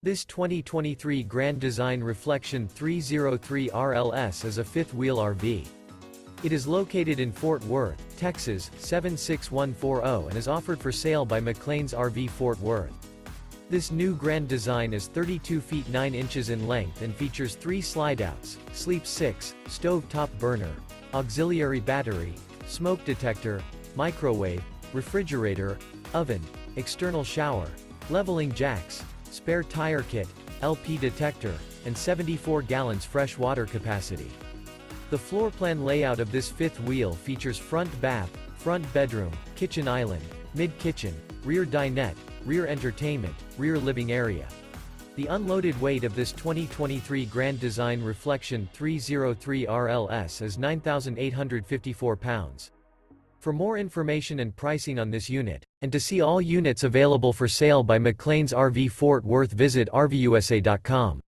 This 2023 Grand Design Reflection 303 RLS is a fifth-wheel RV. It is located in Fort Worth, Texas, 76140 and is offered for sale by McClain's RV Fort Worth. This new Grand Design is 32 feet 9 inches in length and features 3 slideouts, sleep 6, stove top burner, auxiliary battery, smoke detector, microwave, refrigerator, oven, external shower, leveling jacks, spare tire kit, LP detector, and 74 gallons fresh water capacity. The floor plan layout of this fifth wheel features front bath, front bedroom, kitchen island, mid-kitchen, rear dinette, rear entertainment, rear living area. The unloaded weight of this 2023 Grand Design Reflection 303 RLS is 9,854 pounds. For more information and pricing on this unit, and to see all units available for sale by McClain's RV Fort Worth, visit RVUSA.com.